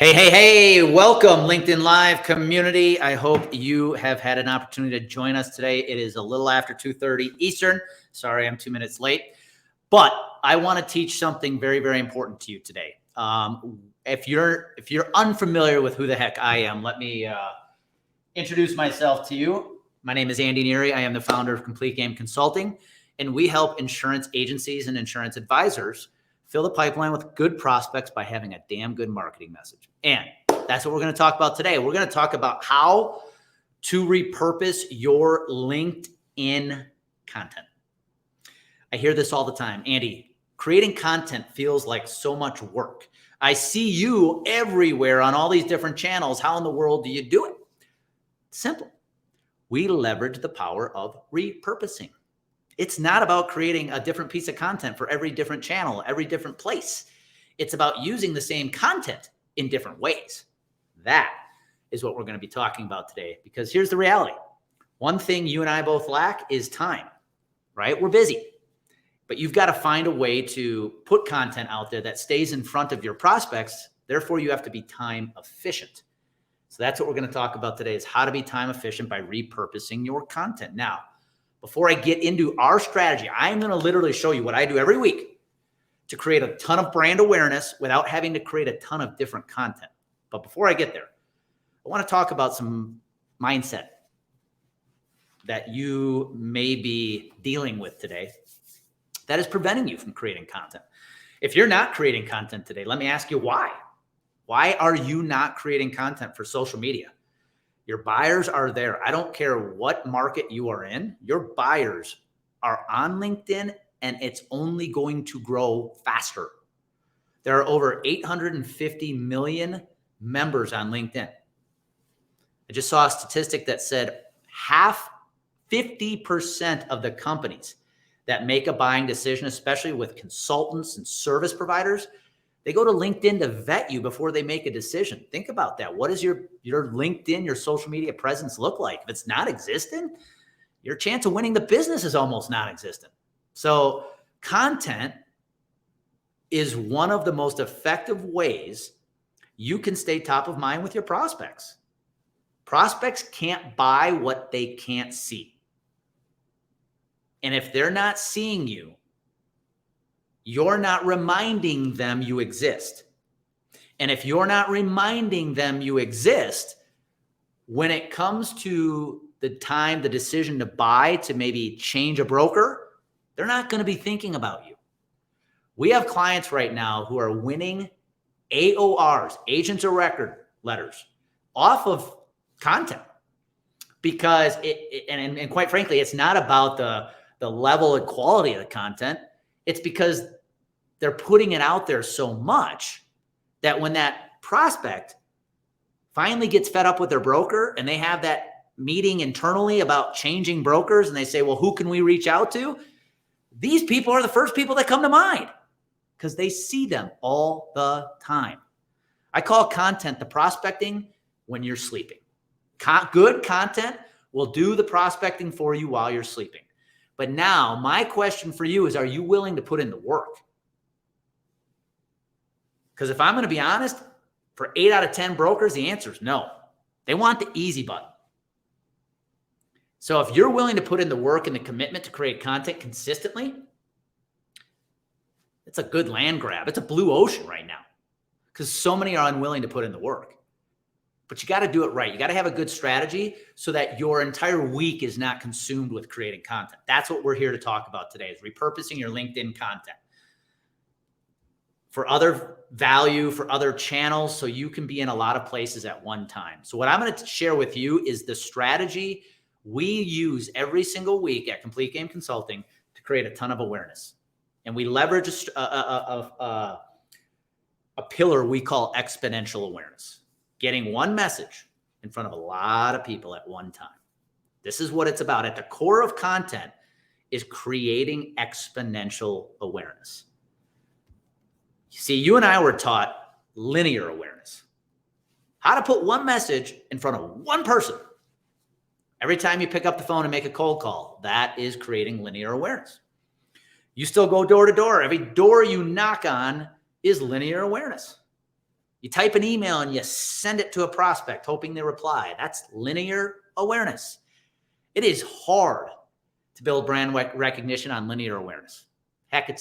Hey, welcome LinkedIn Live community. I hope you have had an opportunity to join us today. It is a little after 2:30 Eastern. Sorry, I'm 2 minutes late, but I want to teach something very, very important to you today. If you're unfamiliar with who the heck I am, let me introduce myself to you. My name is Andy Neary. I am the founder of Complete Game Consulting, and we help insurance agencies and insurance advisors fill the pipeline with good prospects by having a damn good marketing message. And that's what we're going to talk about today. We're going to talk about how to repurpose your LinkedIn content. I hear this all the time. Andy, creating content feels like so much work. I see you everywhere on all these different channels. How in the world do you do it? Simple. We leverage the power of repurposing. It's not about creating a different piece of content for every different channel, every different place. It's about using the same content in different ways. That is what we're going to be talking about today, because here's the reality. One thing you and I both lack is time, right? We're busy, but you've got to find a way to put content out there that stays in front of your prospects. Therefore, you have to be time efficient. So that's what we're going to talk about today, is how to be time efficient by repurposing your content. Now, before I get into our strategy, I'm going to literally show you what I do every week to create a ton of brand awareness without having to create a ton of different content. But before I get there, I want to talk about some mindset that you may be dealing with today that is preventing you from creating content. If you're not creating content today, let me ask you why. Why are you not creating content for social media? Your buyers are there. I don't care what market you are in. Your buyers are on LinkedIn, and it's only going to grow faster. There are over 850 million members on LinkedIn. I just saw a statistic that said 50% of the companies that make a buying decision, especially with consultants and service providers, they go to LinkedIn to vet you before they make a decision. Think about that. What does your LinkedIn, your social media presence look like? If it's not existent, your chance of winning the business is almost non-existent. So content is one of the most effective ways you can stay top of mind with your prospects. Prospects can't buy what they can't see. And if they're not seeing you, you're not reminding them you exist. And if you're not reminding them you exist, when it comes to the time, the decision to buy, to maybe change a broker, they're not going to be thinking about you. We have clients right now who are winning AORs, agents of record letters, off of content, because and quite frankly, it's not about the level and quality of the content. It's because they're putting it out there so much that when that prospect finally gets fed up with their broker and they have that meeting internally about changing brokers and they say, well, who can we reach out to? These people are the first people that come to mind because they see them all the time. I call content the prospecting when you're sleeping. Good content will do the prospecting for you while you're sleeping. But now my question for you is, are you willing to put in the work? Because if I'm going to be honest, for 8 out of 10 brokers, the answer is no. They want the easy button. So if you're willing to put in the work and the commitment to create content consistently, it's a good land grab. It's a blue ocean right now because so many are unwilling to put in the work. But you got to do it right. You got to have a good strategy so that your entire week is not consumed with creating content. That's what we're here to talk about today, is repurposing your LinkedIn content for other value, for other channels, so you can be in a lot of places at one time. So what I'm going to share with you is the strategy we use every single week at Complete Game Consulting to create a ton of awareness. And we leverage a pillar we call exponential awareness, getting one message in front of a lot of people at one time. This is what it's about. At the core of content is creating exponential awareness. You see, you and I were taught linear awareness. How to put one message in front of one person. Every time you pick up the phone and make a cold call, that is creating linear awareness. You still go door to door. Every door you knock on is linear awareness. You type an email and you send it to a prospect hoping they reply. That's linear awareness. It is hard to build brand recognition on linear awareness. Heck, in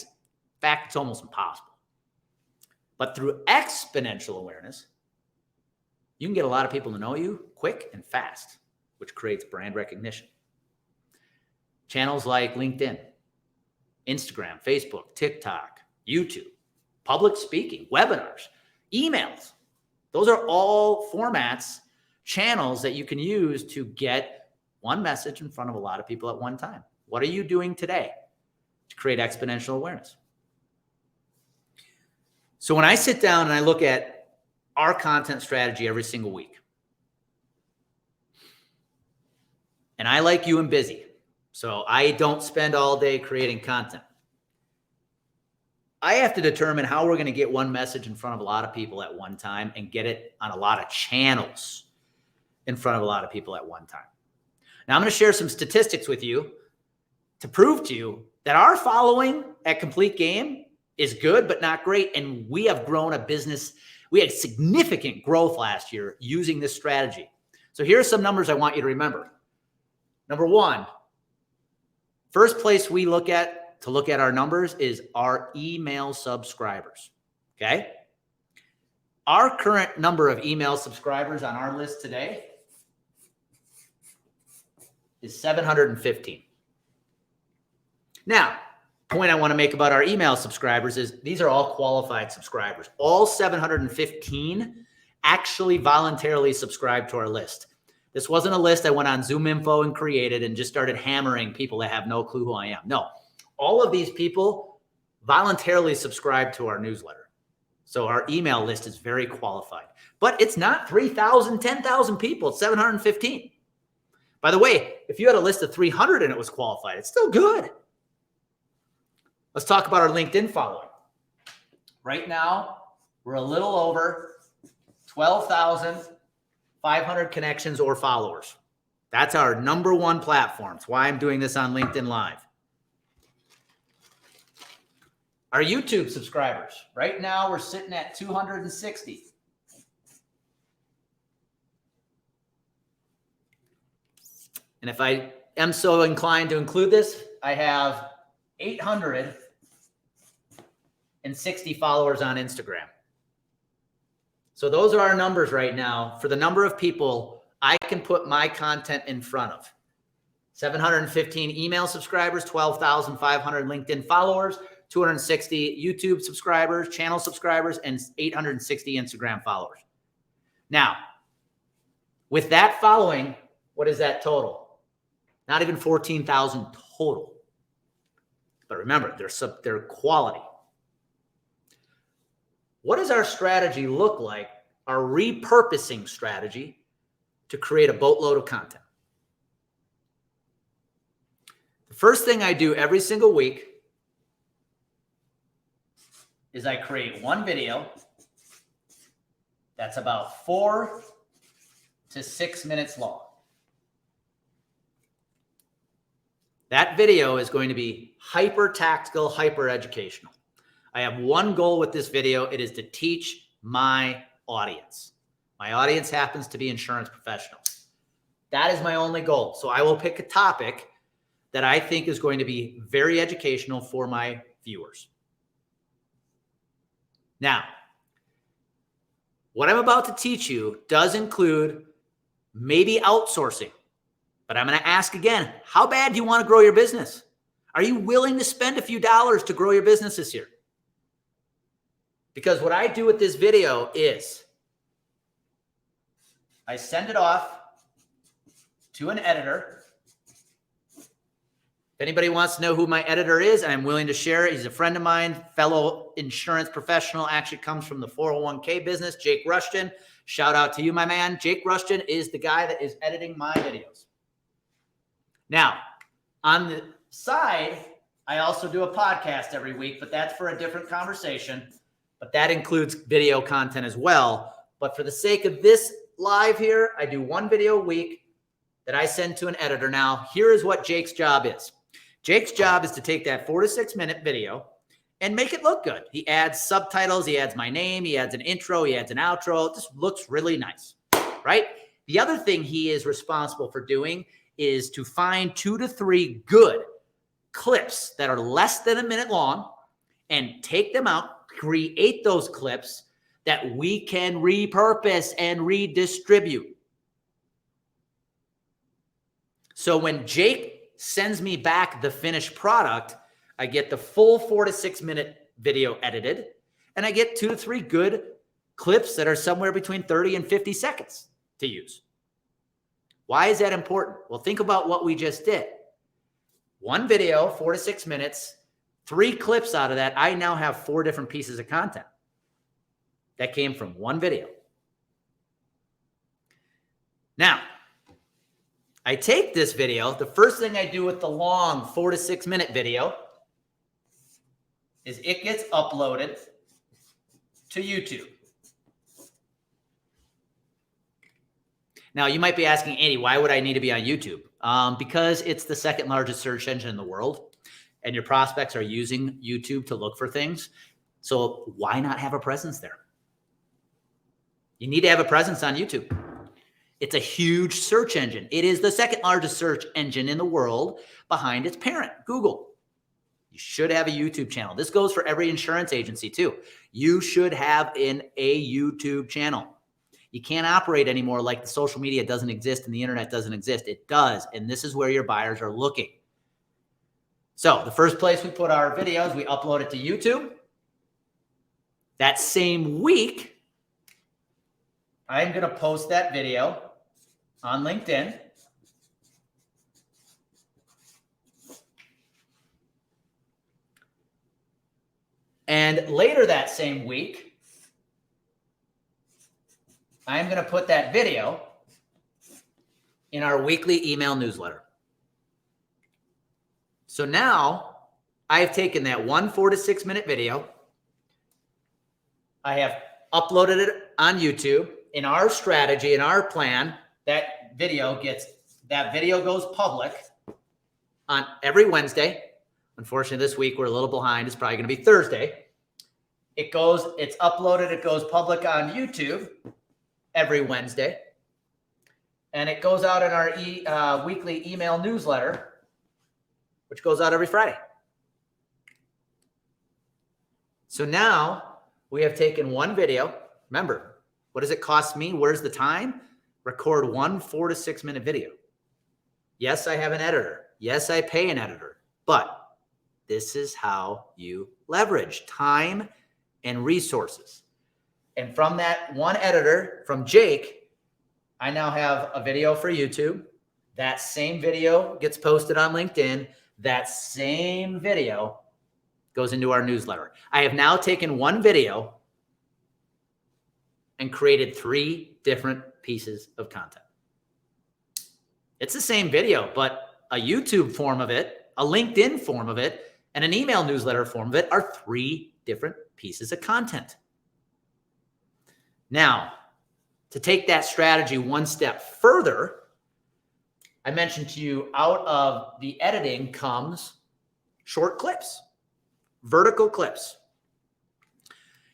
fact, it's almost impossible. But through exponential awareness, you can get a lot of people to know you quick and fast, which creates brand recognition. Channels like LinkedIn, Instagram, Facebook, TikTok, YouTube, public speaking, webinars, emails. Those are all formats, channels that you can use to get one message in front of a lot of people at one time. What are you doing today to create exponential awareness? So when I sit down and I look at our content strategy every single week, and I, like you, am busy, so I don't spend all day creating content. I have to determine how we're going to get one message in front of a lot of people at one time and get it on a lot of channels in front of a lot of people at one time. Now, I'm going to share some statistics with you to prove to you that our following at Complete Game is good, but not great. And we have grown a business. We had significant growth last year using this strategy. So here are some numbers I want you to remember. Number one, first place we look at to look at our numbers is our email subscribers, okay? Our current number of email subscribers on our list today is 715. Now, the point I want to make about our email subscribers is these are all qualified subscribers. All 715 actually voluntarily subscribed to our list. This wasn't a list I went on Zoom Info and created and just started hammering people that have no clue who I am. No. All of these people voluntarily subscribe to our newsletter. So our email list is very qualified. But it's not 3,000, 10,000 people. It's 715. By the way, if you had a list of 300 and it was qualified, it's still good. Let's talk about our LinkedIn following. Right now, we're a little over 12,500 connections or followers. That's our number one platform. That's why I'm doing this on LinkedIn Live. Our YouTube subscribers, right now we're sitting at 260. And if I am so inclined to include this, I have 860 followers on Instagram. So those are our numbers right now for the number of people I can put my content in front of. 715 email subscribers, 12,500 LinkedIn followers, 260 YouTube subscribers, channel subscribers, and 860 Instagram followers. Now, with that following, what is that total? Not even 14,000 total. But remember, they're quality. What does our strategy look like, our repurposing strategy, to create a boatload of content? The first thing I do every single week is I create one video that's about 4 to 6 minutes long. That video is going to be hyper tactical, hyper educational. I have one goal with this video. It is to teach my audience. My audience happens to be insurance professionals. That is my only goal. So I will pick a topic that I think is going to be very educational for my viewers. Now, what I'm about to teach you does include maybe outsourcing, but I'm going to ask again, how bad do you want to grow your business? Are you willing to spend a few dollars to grow your business this year? Because what I do with this video is I send it off to an editor. If anybody wants to know who my editor is, I'm willing to share it. He's a friend of mine, fellow insurance professional, actually comes from the 401k business, Jake Rushton. Shout out to you, my man. Jake Rushton is the guy that is editing my videos. Now, on the side, I also do a podcast every week, but that's for a different conversation. But that includes video content as well. But for the sake of this live here, I do one video a week that I send to an editor. Now, here is what Jake's job is. Jake's job is to take that 4 to 6 minute video and make it look good. He adds subtitles. He adds my name. He adds an intro. He adds an outro. It just looks really nice, right? The other thing he is responsible for doing is to find 2 to 3 good clips that are less than a minute long and take them out, create those clips that we can repurpose and redistribute. So when Jake sends me back the finished product, I get the full 4 to 6 minute video edited, and I get 2 to 3 good clips that are somewhere between 30 and 50 seconds to use. Why is that important? Well, think about what we just did. One video, 4 to 6 minutes, 3 clips out of that. I now have 4 different pieces of content that came from one video. Now, I take this video. The first thing I do with the long 4 to 6 minute video is it gets uploaded to YouTube. Now, you might be asking, Andy, why would I need to be on YouTube? Because it's the second largest search engine in the world, and your prospects are using YouTube to look for things. So why not have a presence there? You need to have a presence on YouTube. It's a huge search engine. It is the second largest search engine in the world behind its parent, Google. You should have a YouTube channel. This goes for every insurance agency too. You should have a YouTube channel. You can't operate anymore like the social media doesn't exist and the internet doesn't exist. It does, and this is where your buyers are looking. So the first place we put our videos, we upload it to YouTube. That same week, I'm going to post that video on LinkedIn. And later that same week, I'm going to put that video in our weekly email newsletter. So now I've taken that one 4 to 6 minute video. I have uploaded it on YouTube. In our strategy, in our plan, that video goes public on every Wednesday. Unfortunately, this week we're a little behind. It's probably going to be Thursday. It's uploaded. It goes public on YouTube every Wednesday. And it goes out in our weekly email newsletter, which goes out every Friday. So now we have taken one video. Remember, what does it cost me? Where's the time? Record one 4 to 6 minute video. Yes, I have an editor. Yes, I pay an editor. But this is how you leverage time and resources. And from that one editor, from Jake, I now have a video for YouTube. That same video gets posted on LinkedIn. That same video goes into our newsletter. I have now taken one video and created 3 different pieces of content. It's the same video, but a YouTube form of it, a LinkedIn form of it, and an email newsletter form of it are 3 different pieces of content. Now, to take that strategy one step further, I mentioned to you out of the editing comes short clips, vertical clips.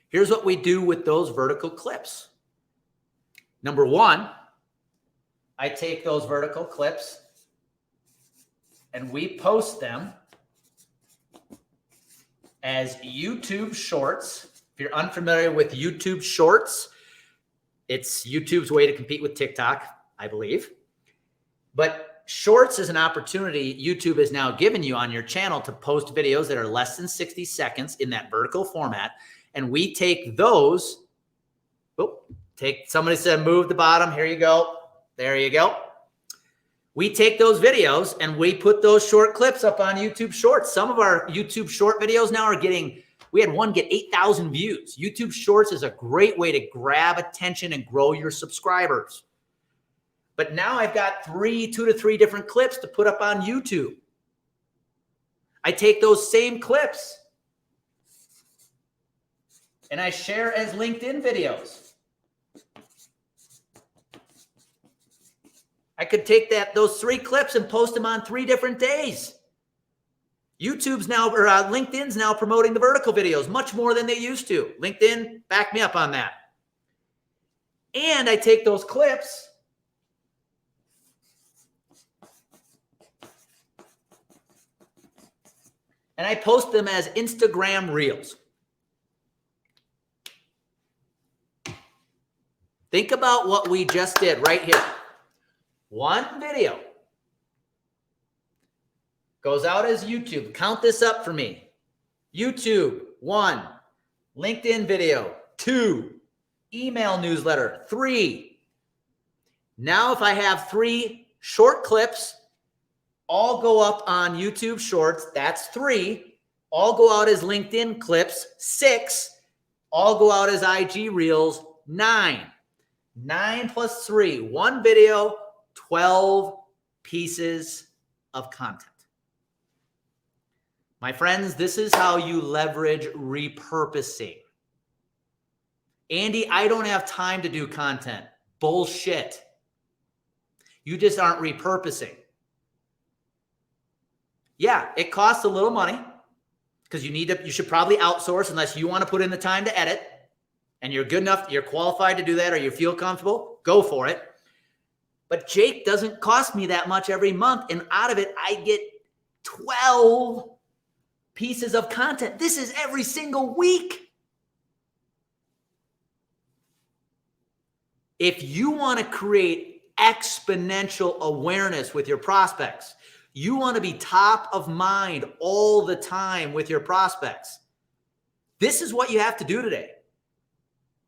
Here's what we do with those vertical clips. Number 1, I take those vertical clips and we post them as YouTube Shorts. If you're unfamiliar with YouTube Shorts, it's YouTube's way to compete with TikTok, I believe. But Shorts is an opportunity YouTube has now given you on your channel to post videos that are less than 60 seconds in that vertical format. And we take those, somebody said move the bottom, here you go, there you go. We take those videos and we put those short clips up on YouTube Shorts. Some of our YouTube Short videos now are we had one get 8,000 views. YouTube Shorts is a great way to grab attention and grow your subscribers. But now I've got 2 to 3 different clips to put up on YouTube. I take those same clips and I share as LinkedIn videos. I could take those 3 clips and post them on 3 different days. YouTube's now, or LinkedIn's now promoting the vertical videos much more than they used to. LinkedIn, back me up on that. And I take those clips and I post them as Instagram Reels. Think about what we just did right here. One video goes out as YouTube. Count this up for me. YouTube, 1. LinkedIn video, 2. Email newsletter, 3. Now if I have 3 short clips, all go up on YouTube Shorts, that's 3. All go out as LinkedIn clips, 6. All go out as IG Reels, 9. 9 plus 3, 1 video, 12 pieces of content. My friends, this is how you leverage repurposing. Andy, I don't have time to do content. Bullshit. You just aren't repurposing. Yeah, it costs a little money because you should probably outsource unless you want to put in the time to edit and you're good enough, you're qualified to do that or you feel comfortable, go for it. But Jake doesn't cost me that much every month, and out of it, I get 12 pieces of content. This is every single week. If you want to create exponential awareness with your prospects, you want to be top of mind all the time with your prospects, this is what you have to do today.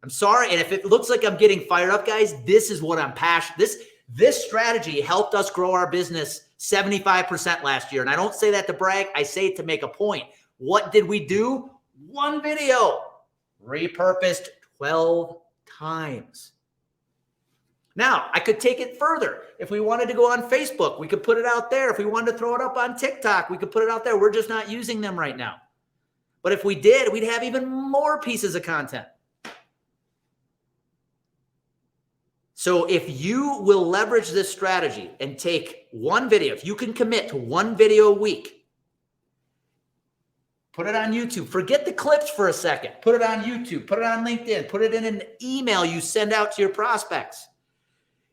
I'm sorry, and if it looks like I'm getting fired up, guys, this is what I'm passionate. This strategy helped us grow our business 75% last year. And I don't say that to brag. I say it to make a point. What did we do? 1 video, repurposed 12 times. Now, I could take it further. If we wanted to go on Facebook, we could put it out there. If we wanted to throw it up on TikTok, we could put it out there. We're just not using them right now. But if we did, we'd have even more pieces of content. So if you will leverage this strategy and take 1 video, if you can commit to 1 video a week, put it on YouTube. Forget the clips for a second. Put it on YouTube. Put it on LinkedIn. Put it in an email you send out to your prospects.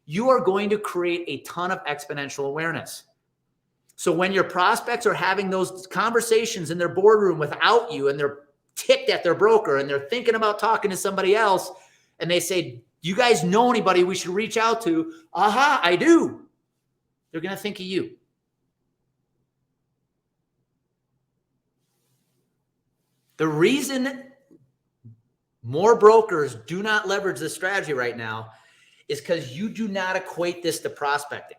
You are going to create a ton of exponential awareness. So when your prospects are having those conversations in their boardroom without you and they're ticked at their broker and they're thinking about talking to somebody else and they say, you guys know anybody we should reach out to? Aha, I do. They're going to think of you. The reason more brokers do not leverage this strategy right now is because you do not equate this to prospecting.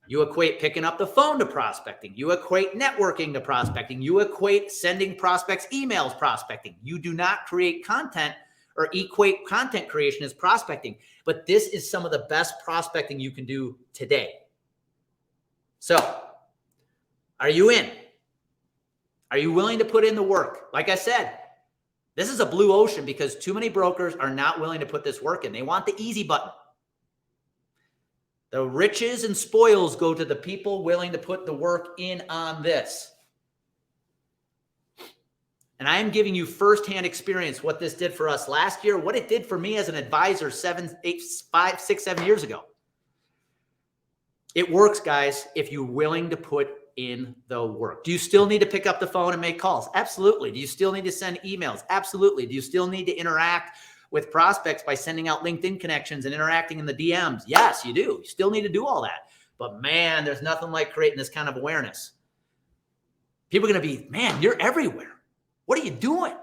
You equate picking up the phone to prospecting. You equate networking to prospecting. You equate sending prospects emails prospecting. You do not create content or equate content creation as prospecting. But this is some of the best prospecting you can do today. So, are you in? Are you willing to put in the work? Like I said, this is a blue ocean because too many brokers are not willing to put this work in. They want the easy button. The riches and spoils go to the people willing to put the work in on this. And I am giving you firsthand experience what this did for us last year, what it did for me as an advisor 7 years ago. It works, guys, if you're willing to put in the work. Do you still need to pick up the phone and make calls? Absolutely. Do you still need to send emails? Absolutely. Do you still need to interact with prospects by sending out LinkedIn connections and interacting in the DMs? Yes, you do. You still need to do all that. But man, there's nothing like creating this kind of awareness. People are going to be, man, you're everywhere. What are you doing?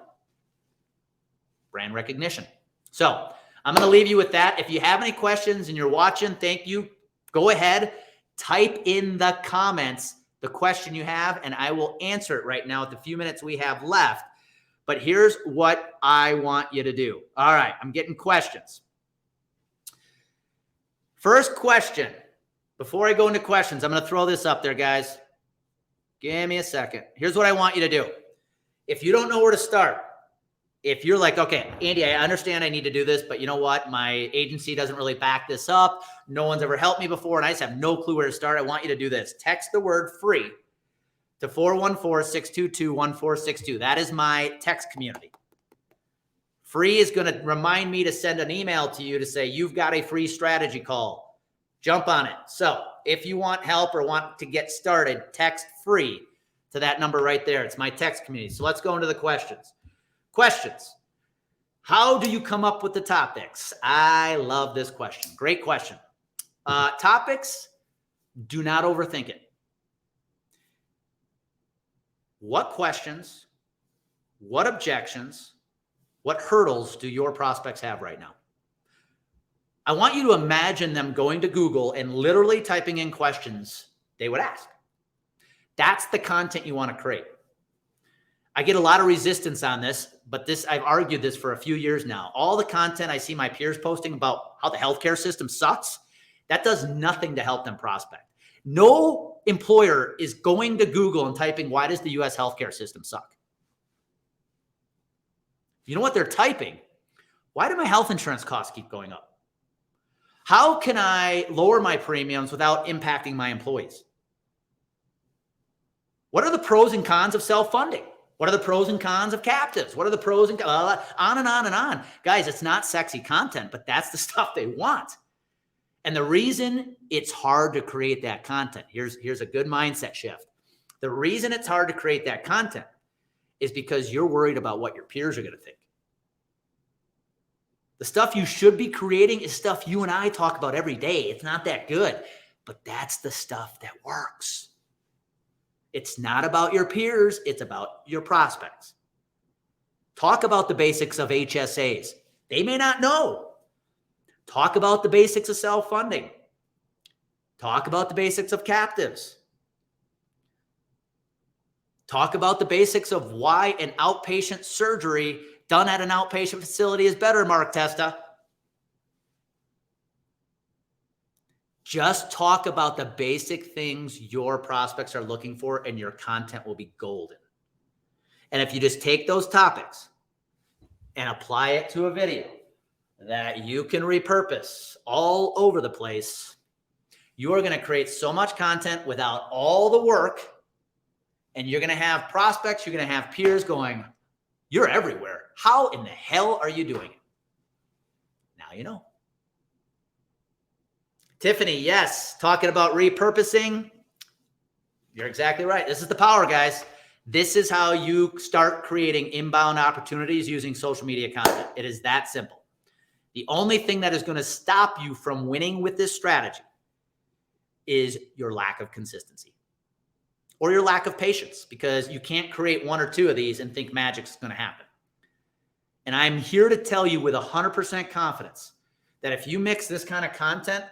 Brand recognition. So I'm going to leave you with that. If you have any questions and you're watching, thank you. Go ahead, type in the comments the question you have, and I will answer it right now with the few minutes we have left. But here's what I want you to do. All right, I'm getting questions. First question. Before I go into questions, I'm going to throw this up there, guys. Give me a second. Here's what I want you to do. If you don't know where to start, if you're like, okay, Andy, I understand I need to do this, but you know what? My agency doesn't really back this up. No one's ever helped me before, and I just have no clue where to start. I want you to do this. Text the word free to 414-622-1462. That is my text community. Free is going to remind me to send an email to you to say, you've got a free strategy call. Jump on it. So if you want help or want to get started, text free to that number right there. It's my text community. So let's go into the questions. Questions. How do you come up with the topics? I love this question. Great question. Topics, do not overthink it. What questions, what objections, what hurdles do your prospects have right now? I want you to imagine them going to Google and literally typing in questions they would ask. That's the content you want to create. I get a lot of resistance on this, but I've argued this for a few years now. All the content I see my peers posting about how the healthcare system sucks, that does nothing to help them prospect. No employer is going to Google and typing, why does the US healthcare system suck? You know what they're typing? Why do my health insurance costs keep going up? How can I lower my premiums without impacting my employees? What are the pros and cons of self-funding? What are the pros and cons of captives? What are the pros and on and on and on? Guys, it's not sexy content, but that's the stuff they want. And the reason it's hard to create that content, here's a good mindset shift. The reason it's hard to create that content is because you're worried about what your peers are going to think. The stuff you should be creating is stuff you and I talk about every day. It's not that good, but that's the stuff that works. It's not about your peers. It's about your prospects. Talk about the basics of HSAs. They may not know. Talk about the basics of self-funding. Talk about the basics of captives. Talk about the basics of why an outpatient surgery done at an outpatient facility is better, Mark Testa. Just talk about the basic things your prospects are looking for, and your content will be golden. And if you just take those topics and apply it to a video that you can repurpose all over the place, you are going to create so much content without all the work, and you're going to have prospects, you're going to have peers going, you're everywhere. How in the hell are you doing it? Now you know. Tiffany, yes, talking about repurposing. You're exactly right. This is the power, guys. This is how you start creating inbound opportunities using social media content. It is that simple. The only thing that is going to stop you from winning with this strategy is your lack of consistency or your lack of patience, because you can't create one or two of these and think magic's going to happen. And I'm here to tell you with 100% confidence that if you mix this kind of content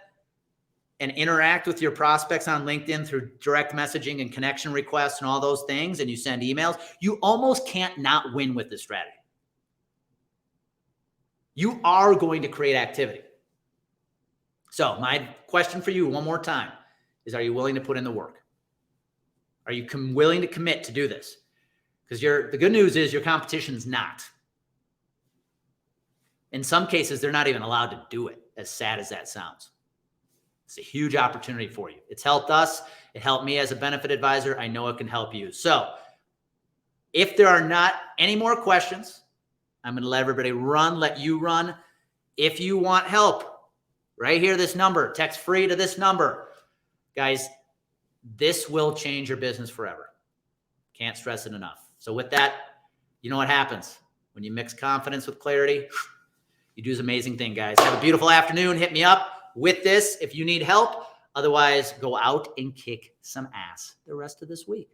and interact with your prospects on LinkedIn through direct messaging and connection requests and all those things, and you send emails, you almost can't not win with this strategy. You are going to create activity. So my question for you one more time is, are you willing to put in the work? Are you willing to commit to do this? Because the good news is your competition's not. In some cases, they're not even allowed to do it, as sad as that sounds. It's a huge opportunity for you. It's helped us. It helped me as a benefit advisor. I know it can help you. So if there are not any more questions, I'm going to let everybody run, let you run. If you want help, right here, this number, text free to this number. Guys, this will change your business forever. Can't stress it enough. So with that, you know what happens when you mix confidence with clarity? You do this amazing thing, guys. Have a beautiful afternoon. Hit me up with this if you need help. Otherwise, go out and kick some ass the rest of this week.